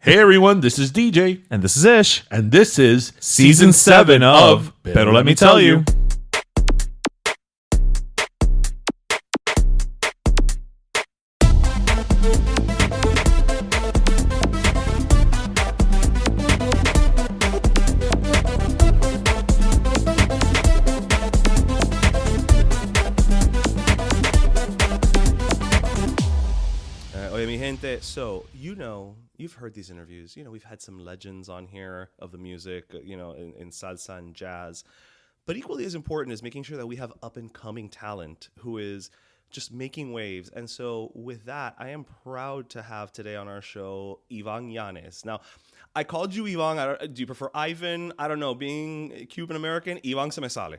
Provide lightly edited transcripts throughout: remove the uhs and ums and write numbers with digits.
Hey everyone, this is DJ. And this is Ish. And this is Season 7 of Pero Let Me Tell You. Oye, mi gente, so, you've heard these interviews. We've had some legends on here of the music, in salsa and jazz. But equally as important is making sure that we have up-and-coming talent who is just making waves. And so with that, I am proud to have today on our show, Ivan Llanes. Now, I called you Ivan. Do you prefer Ivan? I don't know. Being Cuban-American, Ivan se me sale.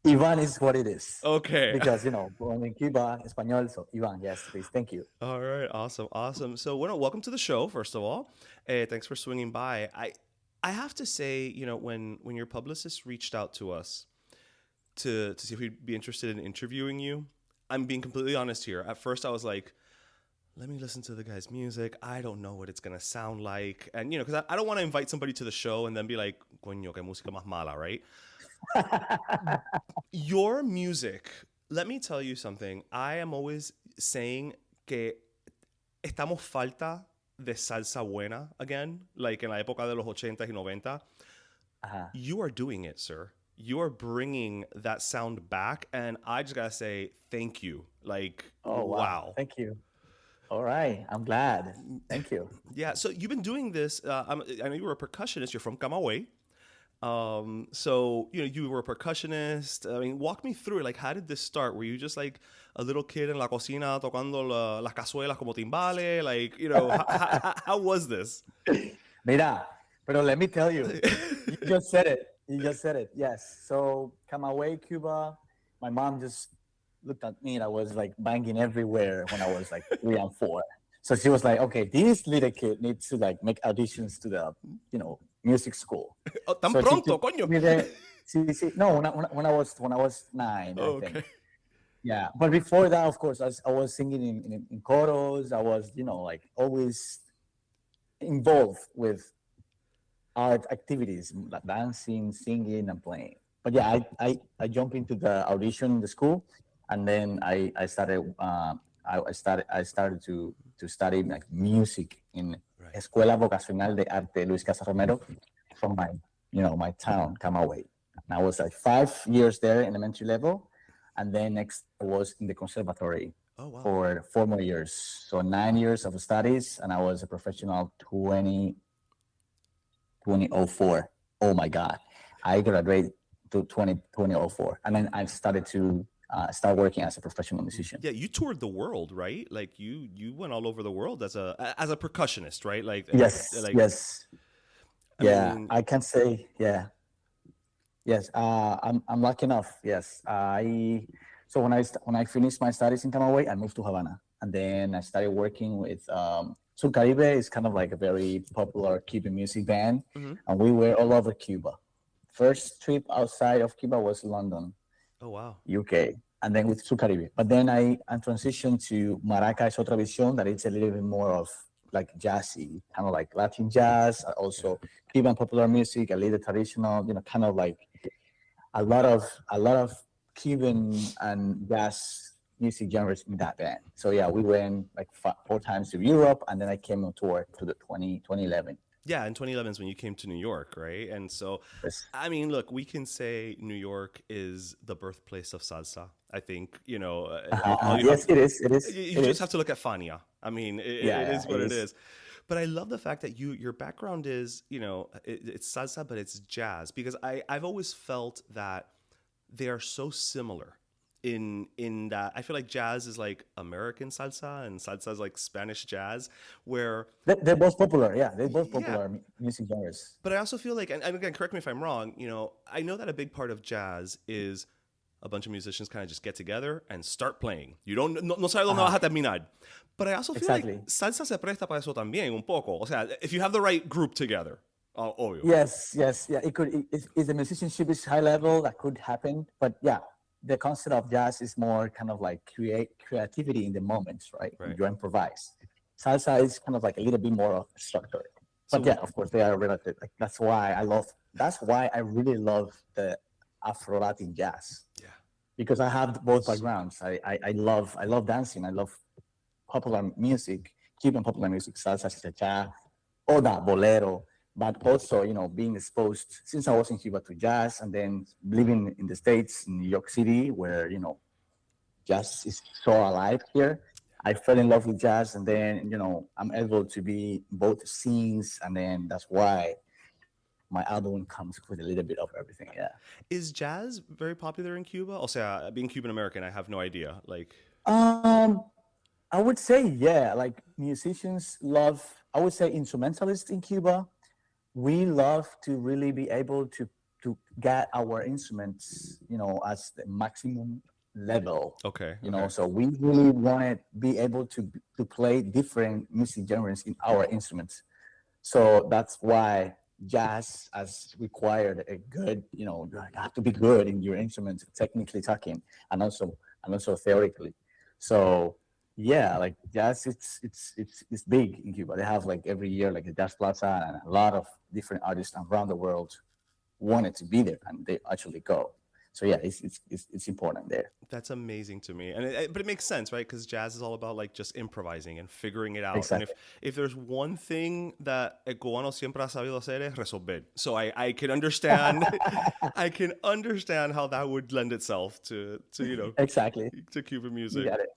Ivan is what it is. Okay. Because, born in Cuba, Espanol, so Ivan, yes, please. Thank you. All right. Awesome. So, welcome to the show, first of all. Thanks for swinging by. I have to say, when your publicist reached out to us to see if we'd be interested in interviewing you, I'm being completely honest here. At first, I was like, let me listen to the guy's music. I don't know what it's going to sound like. And, because I don't want to invite somebody to the show and then be like, coño, que música más mala, right? Your music, let me tell you something. I am always saying que estamos falta de salsa buena again, like en la época de los 80 y 90. Uh-huh. You are doing it, sir. You are bringing that sound back, and I just gotta say thank you. Like, oh, wow. Thank you. All right, I'm glad. Thank you. Yeah, so you've been doing this. I know you were a percussionist. You're from Camagüey. So, you were a percussionist. I mean, walk me through it. Like, how did this start? Were you just like a little kid in la cocina tocando las casuelas como timbales? Like, how was this? Mira, pero let me tell you, you just said it. Yes. So, Camagüey, Cuba, my mom just looked at me and I was like banging everywhere when I was like 3 and 4. So she was like, okay, this little kid needs to like make auditions to the, music school. Oh, tan so pronto, coño. No, when I was 9, oh, I think. Okay. Yeah, but before that, of course, I was singing in choros. I was, like always involved with art activities, like dancing, singing, and playing. But yeah, I jumped into the audition in the school, and then I started to study like music in Escuela Vocacional de Arte Luis Casa Romero from my town, Camagüey. And I was like 5 years there, elementary level, and then next I was in the conservatory for 4 more years. So 9 years of studies, and I was a professional 2004. Oh my God, I graduated to 2004, and then I started to start working as a professional musician. Yeah, you toured the world, right? Like you went all over the world as a percussionist, right? Like yes. I can say yes. I'm lucky enough. Yes, so when I finished my studies in Camagüey, I moved to Habana, and then I started working with Sur Caribe. Is kind of like a very popular Cuban music band, and we were all over Cuba. First trip outside of Cuba was London. Oh, wow. UK, and then with Sur Caribe. But then I transitioned to Maracas Otra Visión, that it's a little bit more of like jazzy, kind of like Latin jazz, also Cuban popular music, a little traditional, kind of like a lot of Cuban and jazz music genres in that band. So yeah, we went like 4 times to Europe, and then I came on tour to the 2011. Yeah, in 2011 is when you came to New York, right? And so, yes. I mean, look, we can say New York is the birthplace of salsa. I think, yes, it is. You just have to look at Fania. I mean, it is what it is. But I love the fact that your background is, it's salsa, but it's jazz. Because I've always felt that they are so similar. In that I feel like jazz is like American salsa and salsa is like Spanish jazz, where they're both popular. Yeah, they're both popular music genres. But I also feel like, and again, correct me if I'm wrong, I know that a big part of jazz is a bunch of musicians kind of just get together and start playing. You don't no sabes dónde vas a terminar. But I also feel like salsa se presta para eso también un poco. O sea, if you have the right group together. Obvio. Yes, yeah. It could. If the musicianship is high level, that could happen. But yeah. The concept of jazz is more kind of like creativity in the moments, right? You improvise. Salsa is kind of like a little bit more of structured. But yeah, of course, they are related. Like that's why I really love the Afro Latin jazz. Yeah. Because I have both backgrounds. I love dancing. I love popular music, Cuban popular music, salsa, cha-cha, all that, bolero. But also, being exposed since I was in Cuba to jazz, and then living in the States, in New York City, where jazz is so alive here. I fell in love with jazz, and then I'm able to be both scenes, and then that's why my album comes with a little bit of everything. Yeah. Is jazz very popular in Cuba? Also, being Cuban American, I have no idea. Like, Um, I would say yeah. Like musicians love. I would say instrumentalists in Cuba. We love to really be able to get our instruments, as the maximum level. okay, So we really want to be able to play different music genres in our instruments. So that's why jazz has required a good, you have to be good in your instrument, technically talking, and also theoretically. So yeah, like jazz, it's big in Cuba. They have like every year like a jazz plaza, and a lot of different artists around the world wanted to be there, and they actually go. So yeah, it's important there. that's amazing to me, and but it makes sense, right? Because jazz is all about like just improvising and figuring it out. And Exactly. if there's one thing that el cubano siempre ha sabido hacer es resolver. So I can understand, I can understand how that would lend itself to Exactly. to Cuban You music. got it.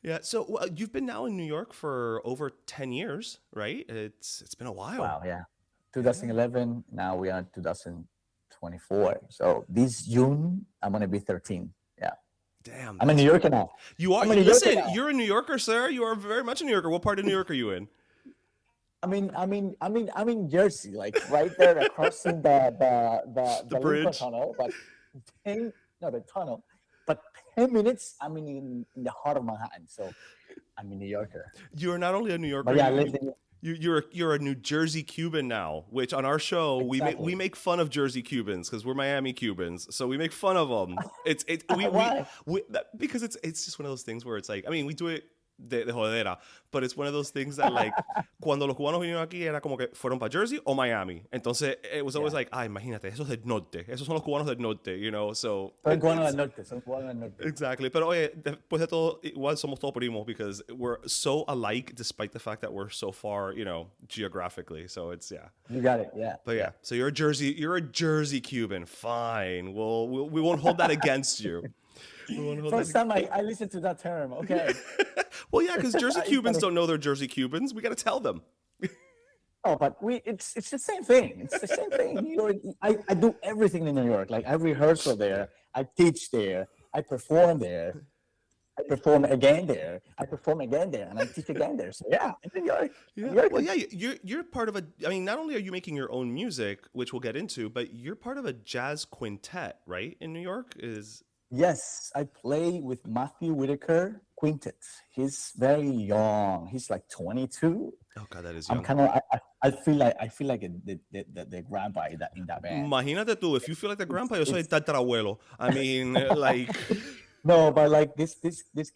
Yeah. So you've been now in New York for over 10 years, right? It's been a while. Wow. Yeah. 2011. Now we are 2024. So this June, I'm gonna be 13. Yeah. Damn. I'm a New Yorker now. You are. I'm a New Yorker Listen, now. you're a New Yorker, sir. You are very much a New Yorker. What part of New York are you in? I'm in Jersey, like right there across the Lincoln bridge. Tunnel, but the tunnel, but 10 minutes, I'm in the heart of Manhattan. So I'm a New Yorker. You're not only a New Yorker. But yeah, I lived in You're a New Jersey Cuban now, which on our show Exactly. we make fun of Jersey Cubans because we're Miami Cubans, so we make fun of them. Why? Because it's just one of those things where it's like, I mean, we do it de jodera, but it's one of those things that like cuando los cubanos vinieron aquí era como que fueron para Jersey o Miami, entonces it was always like, imagínate, esos del norte, esos son los cubanos del norte, so Son cubanos del norte, son cubanos del norte. exactly. Pero oye, después de todo, igual somos todos primos because we're so alike despite the fact that we're so far, geographically. So it's, yeah. You got it, yeah. But yeah, so you're a Jersey Cuban. Fine. We won't hold that against you. First time I listened to that term, okay. Well, yeah, because Jersey Cubans don't know they're Jersey Cubans. We got to tell them. Oh, but it's the same thing. It's the same thing. New York, I do everything in New York. Like I rehearsal there, I teach there, I perform there, I perform again there, I perform again there, and I teach again there. So yeah, in New York. Yeah. New York Well, yeah, you're part of I mean, not only are you making your own music, which we'll get into, but you're part of a jazz quintet, right? In New York Yes, I play with Matthew Whitaker Quintet. He's very young. He's like 22. Oh God, that is I'm young. kind of I feel like the grandpa in that band. Imagínate tú, if you feel like the grandpa, yo soy el tatarabuelo. I mean, like. No, but like these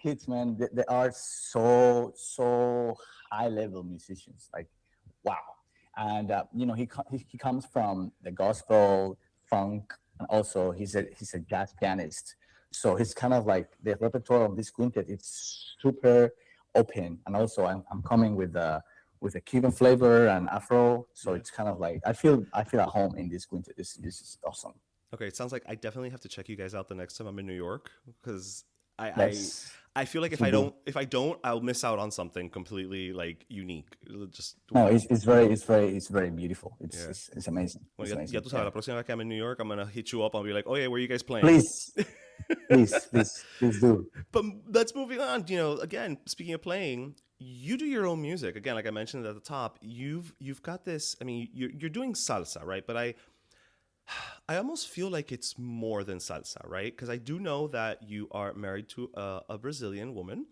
kids, man, they are so high level musicians. Like, wow. And he comes from the gospel, funk, and also he's a jazz pianist. So he's kind of like the repertoire of this quintet. It's super open, and also I'm coming with a Cuban flavor and Afro. So it's kind of like I feel at home in this quintet. This is awesome. Okay, it sounds like I definitely have to check you guys out the next time I'm in New York because Yes. I feel like if I don't, I'll miss out on something completely like unique. It'll just No, it's very beautiful. It's amazing. Well, It's amazing. ya tú sabes, la próxima vez que I'm in New York, I'm gonna hit you up. I'll be like, oh yeah, where are you guys playing? Please, please do. But let's moving on. Again, speaking of playing, you do your own music. Again, like I mentioned at the top, you've got this. I mean, you're doing salsa, right? But I almost feel like it's more than salsa, right? Because I do know that you are married to a Brazilian woman,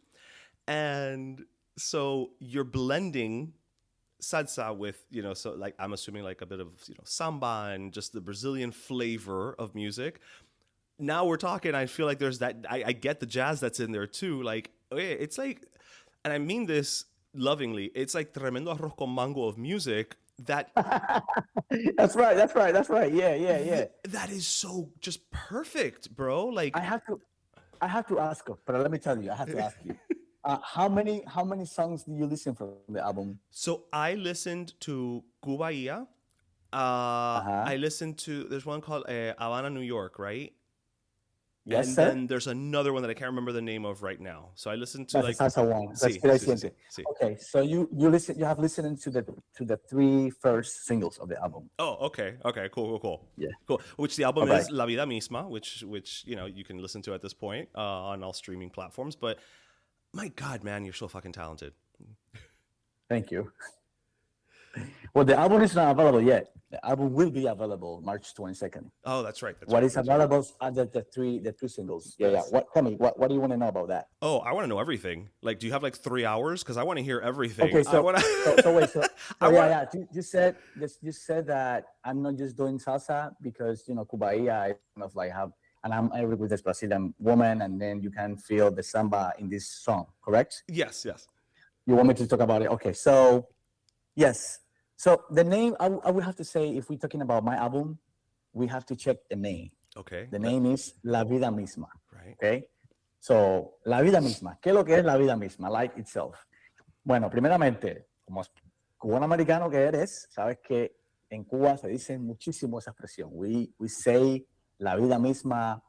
and so you're blending salsa with, so like I'm assuming like a bit of samba and just the Brazilian flavor of music. Now we're talking. I feel like there's that. I get the jazz that's in there too. Like it's like, and I mean this lovingly, it's like tremendo arroz con mango of music that That's right. That's right. That's right. Yeah, yeah, yeah. that is so just perfect, bro. Like, I have to, I have to ask you, but let me tell you, I have to ask you, how many songs do you listen from the album? so I listened to Cubaia. Uh-huh. I listened to there's one called Habana, New York, right? Yes, And sir. then there's another one that I can't remember the name of right now. So I listened to That's the like, salsa one. see, Respira y see, see, see, siente. see. Okay, so you have listened to the three first singles of the album. Oh, okay, okay, cool, cool, cool, Yeah. cool. Which the album All right. is La Vida Misma, which you know you can listen to at this point on all streaming platforms. But my God, man, you're so fucking talented. Thank you. Well, the album is not available yet. The album will be available March 22nd. Oh, that's right. That's What right. is available are the three singles. Yeah, yeah. Yes. Tell me, what do you want to know about that? Oh, I want to know everything. Like, do you have like 3 hours? Because I want to hear everything. Okay, I so want so wait, so I yeah, want. yeah. You said that I'm not just doing salsa because Cubaia I kind of like have, and I'm with this Brazilian woman, and then you can feel the samba in this song, correct? Yes, yes. You want me to talk about it? Okay, so yes. So the name, I would have to say, if we're talking about my album, we have to check the name. Okay. The name is La Vida Misma. Right. Okay. So, La Vida Misma. ¿Qué es lo que es la vida misma? Life itself. Bueno, primeramente, como cubano-americano que eres, sabes que en Cuba se dice muchísimo esa expresión. We say la vida misma,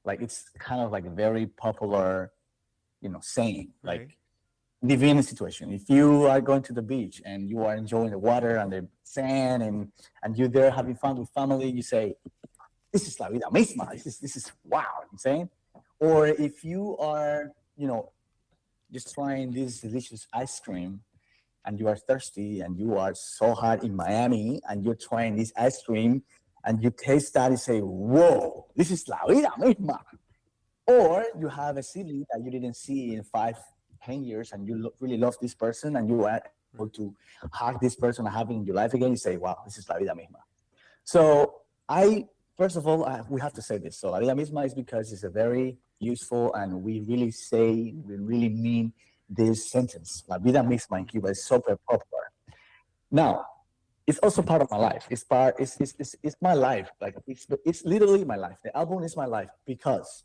like it's kind of like a very popular, saying. Right. Like, living in a situation. If you are going to the beach and you are enjoying the water and the sand and you're there having fun with family, you say, this is la vida misma. This is wow, I'm saying. Or if you are, just trying this delicious ice cream and you are thirsty and you are so hot in Miami and you're trying this ice cream and you taste that and say, whoa, this is la vida misma. Or you have a city that you didn't see in 5-10 years and you really love this person and you are able to hug this person and have it in your life again, you say, wow, this is la vida misma. So first of all, we have to say this. So la vida misma is because it's a very useful and we really mean this sentence. La vida misma in Cuba is super popular. Now, it's also part of my life. It's my life. Like it's literally my life. The album is my life because,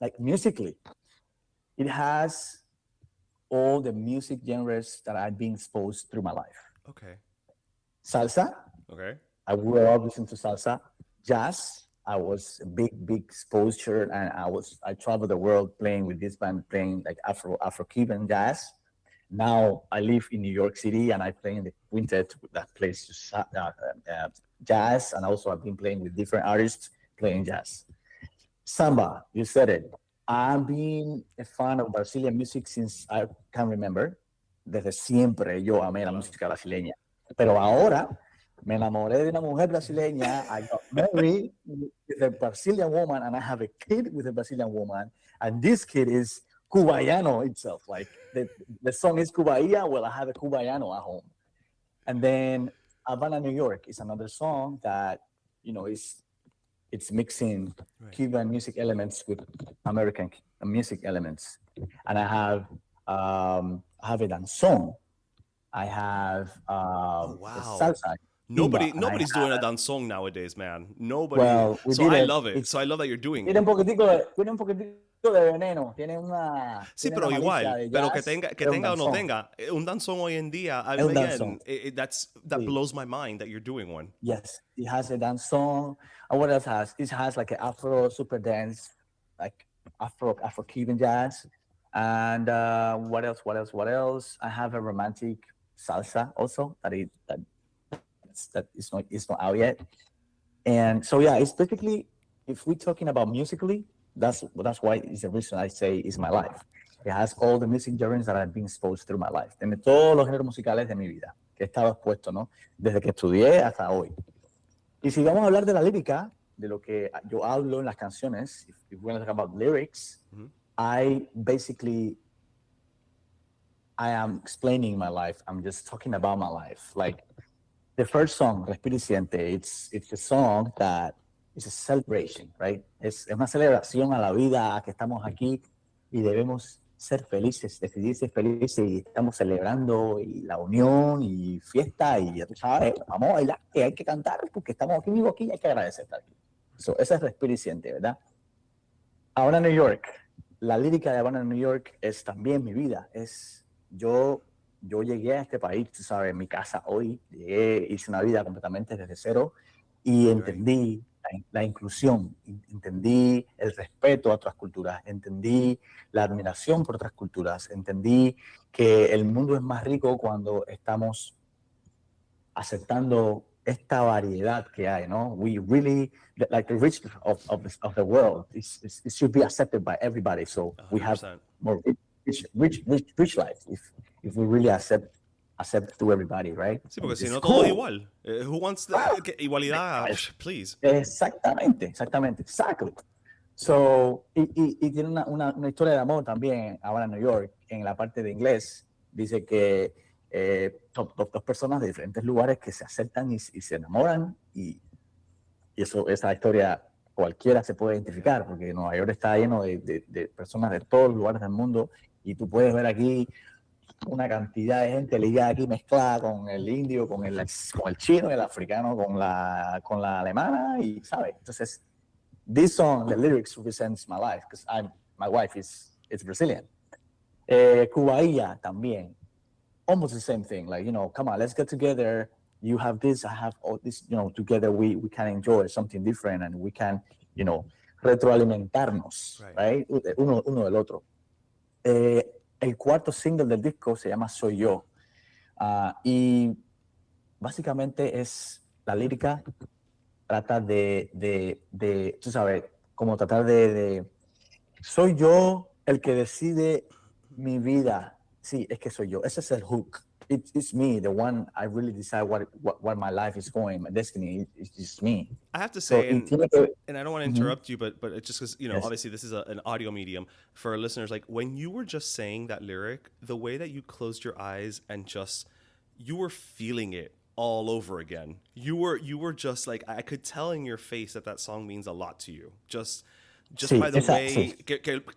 like musically, it has all the music genres that I've been exposed through my life. Okay. Salsa. Okay. I grew up listening to salsa. Jazz. I was a big exposure, and I traveled the world playing with this band, playing like Afro Cuban jazz. Now I live in New York City, and I play in the quintet that plays jazz, and also I've been playing with different artists playing jazz. Samba, you said it. I've been a fan of Brazilian music since I can remember. Desde siempre yo amé la música brasileña. Pero ahora me enamoré de una mujer brasileña. I got married with a Brazilian woman and I have a kid with a Brazilian woman. And this kid is Cubaiano itself. Like the song is Cubaia. Well, I have a Cubaiano at home. And then Havana, New York is another song that, it's mixing Cuban music elements with American music elements. And I have a danzon. I have wow. salsa. Nobody's doing a danzon nowadays, man. Nobody. Well, so I love it. So I love that you're doing it. Tiene un poquitico de veneno. Tiene una. Sí, tiene pero una igual, malicia de pero jazz, que es un tenga o no danzón. tenga, un danzón hoy en día, Es un again, danzón. that Sí. blows my mind that you're doing one. Yes, it has a dance song. And what else has? It has like an Afro super dance, like Afro Cuban jazz. And what else? I have a romantic salsa also that is not out yet. And so yeah, it's basically, if we're talking about musically, that's why it's the reason I say it's my life. It has all the music genres that I've been exposed through my life. Tiene todos los géneros musicales de mi vida que he estado expuesto, ¿no? Desde que estudié hasta hoy. Y si vamos a hablar de la lírica, de lo que yo hablo en las canciones, if we're going to talk about lyrics, I am explaining my life. I'm just talking about my life. Like the first song, Respira y Siente, it's a song that is a celebration, right? Es una celebración a la vida, a que estamos aquí y debemos ser felices, decidir ser felices y estamos celebrando y la unión y fiesta y ya tú sabes, vamos a bailar, que hay que cantar porque estamos aquí vivos aquí y hay que agradecer estar aquí. So, esa es Respira y Siente, ¿verdad? Habana, New York. La lírica de Habana, New York es también mi vida. Yo llegué a este país, tú sabes, en mi casa hoy, llegué, hice una vida completamente desde cero y entendí la inclusión, entendí el respeto a otras culturas, entendí la admiración por otras culturas, entendí que el mundo es más rico cuando estamos aceptando esta variedad que hay, ¿no? We really, like the rich of the world, it should be accepted by everybody. So we have 100%. more rich life if we really accept to everybody, right? Sí, porque si It's no todo es cool. igual. Who wants igualdad? Please. Exactamente, exactly. So, y tiene una historia de amor también, ahora en New York, en la parte de inglés, dice que son dos personas de diferentes lugares que se aceptan y se enamoran, y esa historia cualquiera se puede identificar, porque Nueva York está lleno de personas de todos los lugares del mundo, y tú puedes ver aquí una cantidad de gente ligada aquí mezclada con el indio, con el chino, el africano, con la alemana, y ¿sabes? Entonces, this song, the lyrics represents my life, because my wife is Brazilian. Cubailla también, almost the same thing. Like, come on, let's get together. You have this, I have all this. Together we can enjoy something different, and we can, retroalimentarnos, right? Uno del otro. El cuarto single del disco se llama Soy Yo. Y básicamente es la lírica, trata de tú sabes, como tratar de soy yo el que decide mi vida. Sí, es que soy yo. Ese es el hook. It's me, the one I really decide what my life is going, my destiny. It's just me. I have to say, So, and I don't want to interrupt you, but it's just because, Yes. obviously this is an audio medium for our listeners. Like, when you were just saying that lyric, the way that you closed your eyes and just, you were feeling it all over again. You were just like, I could tell in your face that song means a lot to you. Just Sí, by the way sí.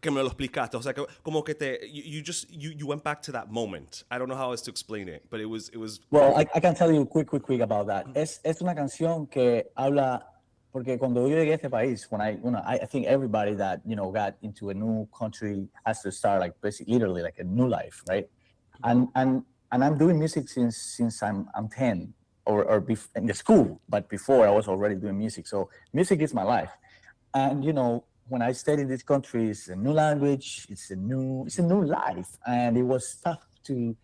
que me lo explicaste. O sea, como que you went back to that moment. I don't know how else to explain it, but it was. Well, I can tell you quick about that. Es una canción que habla, porque cuando yo llegué a este país, I think everybody that, got into a new country has to start like basically literally like a new life, right? And I'm doing music since I'm 10 or in the school, but before I was already doing music. So music is my life. And, when I stayed in this country, it's a new language, it's a new life. And it was tough to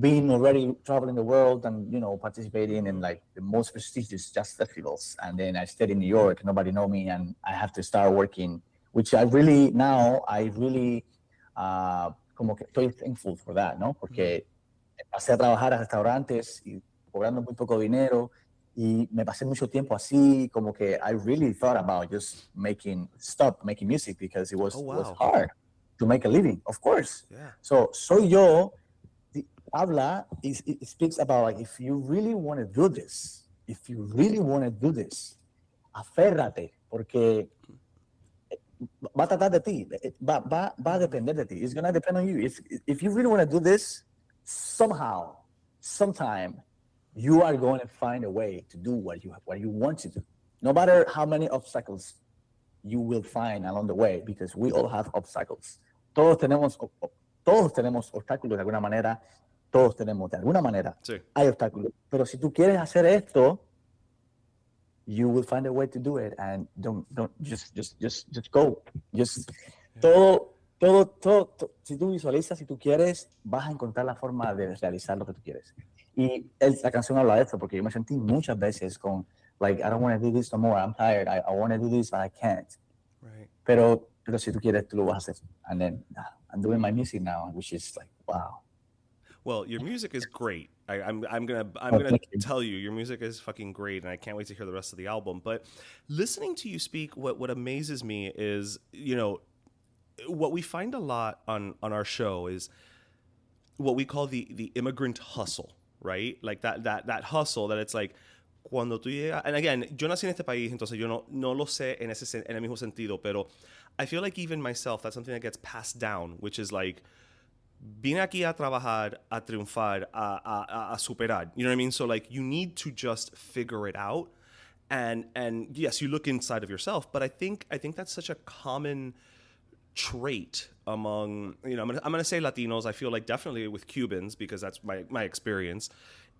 being already traveling the world and, participating in like the most prestigious jazz festivals. And then I stayed in New York, nobody know me, and I have to start working, which I really como que estoy thankful for that, ¿no? Porque pasé a trabajar a restaurantes y cobrando muy poco dinero, y me pasé mucho tiempo así, como que I really thought about just stop making music, because it was hard to make a living, of course. Yeah. So Soy Yo habla, it speaks about like, if you really want to do this, aférrate, porque va a tratar de ti, va a depender de ti. It's going to depend on you. If you really want to do this, sometime, you are going to find a way to do what you want to do. No matter how many obstacles you will find along the way, because we all have obstacles. Todos tenemos obstáculos de alguna manera. Sí. Hay obstáculos. Pero si tú quieres hacer esto, you will find a way to do it, and don't just go. Todo, si tú visualizas, si tú quieres, vas a encontrar la forma de realizar lo que tú quieres. Y la canción habla de esto, porque yo me sentí muchas veces con, like, I don't want to do this no more, I'm tired, I want to do this, but I can't. Right. Pero si tú quieres, tú lo vas a hacer. And then I'm doing my music now, which is like, wow. Well, your music is great. I'm gonna tell you, your music is fucking great, and I can't wait to hear the rest of the album. But listening to you speak, what amazes me is, what we find a lot on our show is what we call the immigrant hustle, right? Like that hustle that it's like, cuando tú llegas, and again, yo nací en este país, entonces yo no lo sé en el mismo sentido, pero I feel like even myself, that's something that gets passed down, which is like, vine aquí a trabajar, a triunfar, a superar. You know what I mean? So like, you need to just figure it out. And yes, you look inside of yourself, but I think that's such a common trait among, you know, I'm gonna say Latinos. I feel like definitely with Cubans, because that's my experience,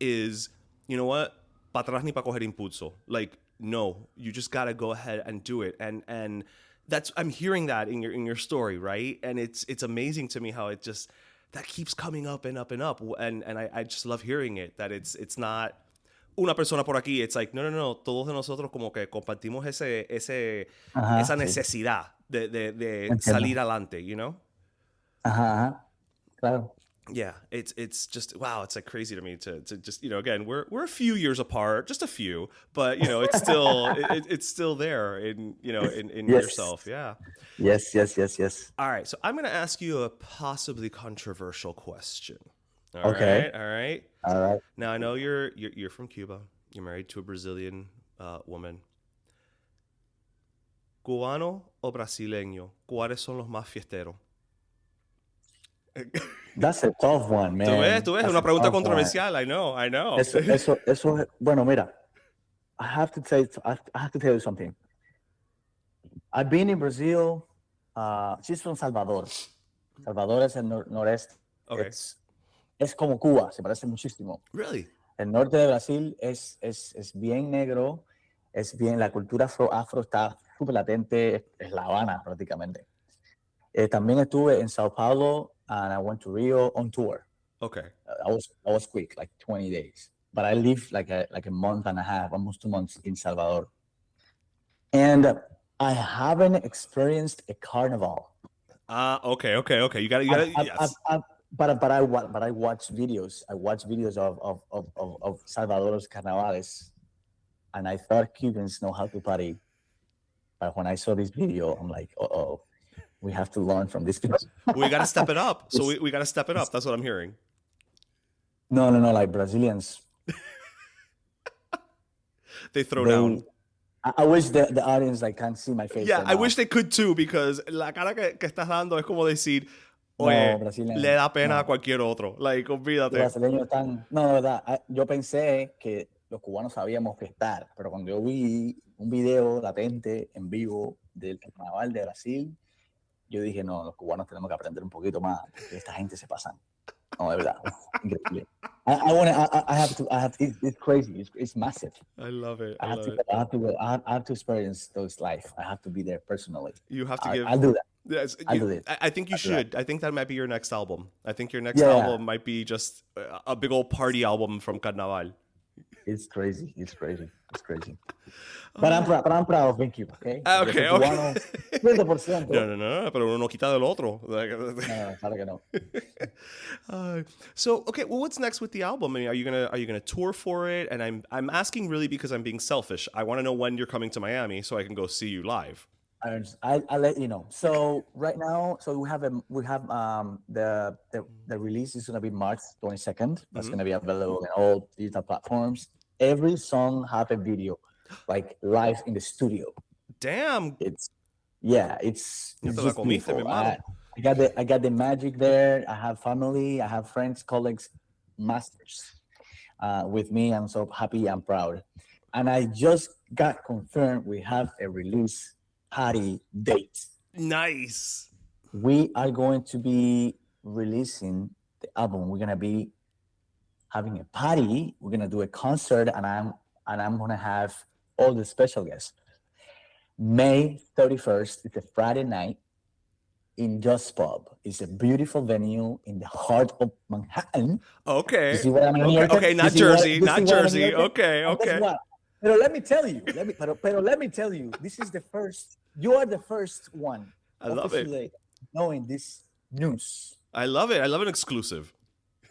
is, you know what, pa atrás ni pa coger impulso. Like, no, you just gotta go ahead and do it. And that's, I'm hearing that in your story, right? And it's amazing to me how it just, that keeps coming up and up and up. And I just love hearing it, that it's not una persona por aquí. It's like, no, todos de nosotros como que compartimos esa Sí. necesidad de Entiendo. salir adelante, you know? Ajá, claro. Yeah, it's just, wow, it's like crazy to me to just, you know, again, we're a few years apart, just a few, but you know, it's still it's still there in, you know, in Yes. yourself. Yeah. Yes. All right, so I'm going to ask you a possibly controversial question. Okay. All right. All right. Now I know you're from Cuba. You're married to a Brazilian woman. ¿Cubano o brasileño? ¿Cuáles son los más fiesteros? That's a tough one, man. Tú ves, That's una a pregunta tough one. controversial. I know. Eso, bueno, mira, I have to tell you something. I've been in Brazil. She's from Salvador. Salvador es el noreste. Okay. Es como Cuba, se parece muchísimo. Really? El norte de Brasil es bien negro, es bien, la cultura afro está súper latente, es La Habana prácticamente. También estuve en Sao Paulo and I went to Rio on tour. Okay. I was quick, like 20 days. But I lived like a month and a half, almost 2 months in Salvador. And I haven't experienced a carnival. Okay. You got yes. But I watch videos. I watch videos of Salvador's carnavales, and I thought Cubans know how to party. But when I saw this video, I'm like, oh, we have to learn from this video. We got to step it up. So we got to step it up. That's what I'm hearing. No, like Brazilians. They throw down. I wish the audience like can't see my face. Yeah, right I now. wish they could too, because la cara que estás dando es como decir, No, oye, brasileño, le da pena no. a cualquier otro. Like, olvídate. Los brasileños están... No, de verdad, yo pensé que los cubanos sabíamos fiestar, pero cuando yo vi un video latente en vivo del carnaval de Brasil, yo dije, no, los cubanos tenemos que aprender un poquito más, porque esta gente se pasan. No, de verdad, increíble. I have to, it's crazy, it's massive. I love it. I have to experience those life. I have to be there personally. You have to give. I'll do that. Yes, I'll do it. I think you I'll do should. I think that might be your next album. I think your next Yeah. album might be just a big old party album from Carnaval. It's crazy. But I'm proud of being Cuban, okay? Okay. Cubano, 100%. No, pero uno no quita del otro. No, claro que no. So, okay, well, what's next with the album? I mean, are you gonna tour for it? And I'm asking really because I'm being selfish. I want to know when you're coming to Miami so I can go see you live. I'll let you know. So right now, we have the release is gonna be March 22nd. That's gonna be available in all digital platforms. Every song have a video, like live in the studio. Damn. It's just beautiful. Mi mano. I got the magic there. I have family, I have friends, colleagues, masters with me. I'm so happy and proud. And I just got confirmed we have a release party date. Nice. We are going to be releasing the album. We're gonna be having a party. We're gonna do a concert, and I'm gonna have all the special guests. May 31st, it's a Friday night in Just Pub. It's a beautiful venue in the heart of Manhattan. Okay. You see what I'm New Yorker? Okay, not Jersey. Okay. Pero let me tell you, this is the first, you are the first one. I love it. Knowing this news. I love it. I love an exclusive.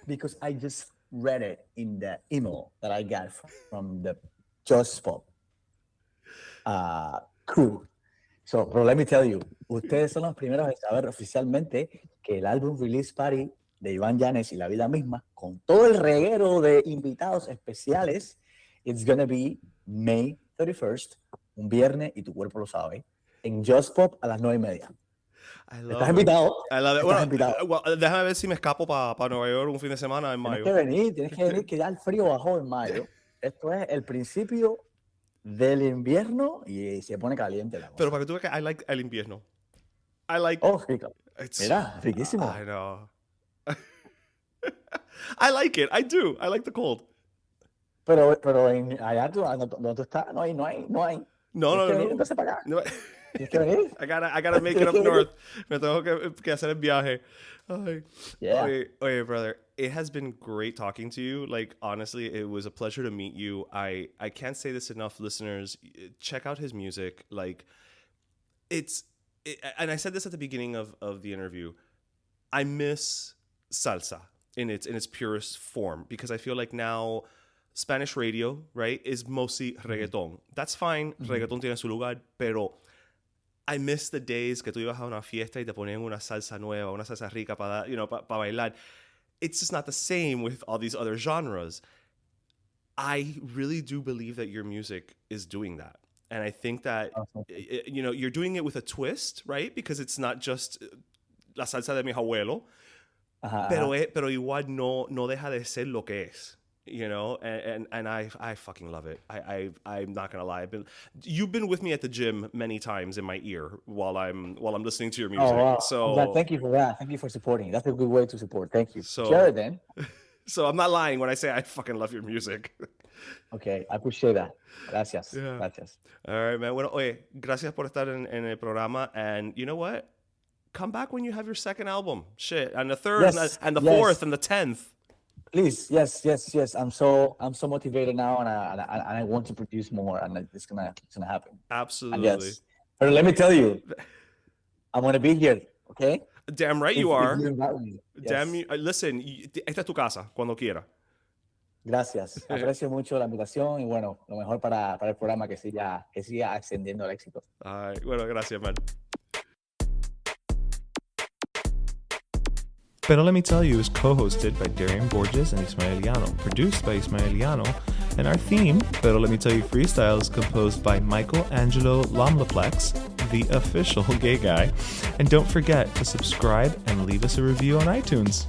Because I just read it in the email that I got from the Just Pop crew. So, pero let me tell you, ustedes son los primeros en saber oficialmente que el álbum Release Party de Ivan Llanes y La Vida Misma, con todo el reguero de invitados especiales, It's gonna be May 31st, un viernes, y tu cuerpo lo sabe, en Just Pop a las 9:30. I Estás love it. invitado. I love it. Estás invitado. Well, déjame ver si me escapo para Nueva York un fin de semana en Tienes mayo. tienes que venir, que ya el frío bajó en mayo. Esto es el principio del invierno y se pone caliente la cosa. Pero para que tú veas que I like el invierno. I like... Oh, rico. It's, Mira, riquísimo. I know. I like it. I do. I like the cold. Pero allá donde tú estás, no hay. No, Tienes no, que venir no. entonces para acá. No. Tienes que venir. I gotta make it up north. Me tengo que hacer el viaje. Ay. Yeah. Oye, brother, it has been great talking to you. Like, honestly, it was a pleasure to meet you. I can't say this enough, listeners. Check out his music. Like, and I said this at the beginning of the interview. I miss salsa in its purest form because I feel like now Spanish radio, right, is mostly reggaeton. That's fine. Reggaeton tiene su lugar, pero I miss the days que tú ibas a una fiesta y te ponían una salsa nueva, una salsa rica para bailar. It's just not the same with all these other genres. I really do believe that your music is doing that. And I think that, you're doing it with a twist, right? Because it's not just la salsa de mi abuelo, pero igual no deja de ser lo que es. And I fucking love it. I'm not gonna lie. You've been with me at the gym many times in my ear while I'm listening to your music. Oh, wow. So thank you for that. Thank you for supporting. That's a good way to support. Thank you. So- Share it then. So I'm not lying when I say I fucking love your music. Okay, I appreciate that. Gracias. Yeah. Gracias. All right, man. Bueno, oye, gracias por estar en el programa. And you know what? Come back when you have your second album. Shit, and the third, Yes, and the yes. fourth, and the 10th. Please, yes. I'm so motivated now, and I want to produce more, and it's gonna happen. And Absolutely. yes, but let me tell you, I'm gonna be here. Okay. Damn right If you are. invite me. Damn Yes. you. Listen, esta es tu casa cuando quiera. Gracias. Aprecio mucho la invitación y bueno, lo mejor para el programa que siga ascendiendo al éxito. Ay, bueno, gracias, man. Pero Let Me Tell You is co-hosted by Darian Borges and Ismael Llano, produced by Ismael Llano, and our theme, Pero Let Me Tell You Freestyle, is composed by Michael Angelo Lamleplex, the official gay guy. And don't forget to subscribe and leave us a review on iTunes.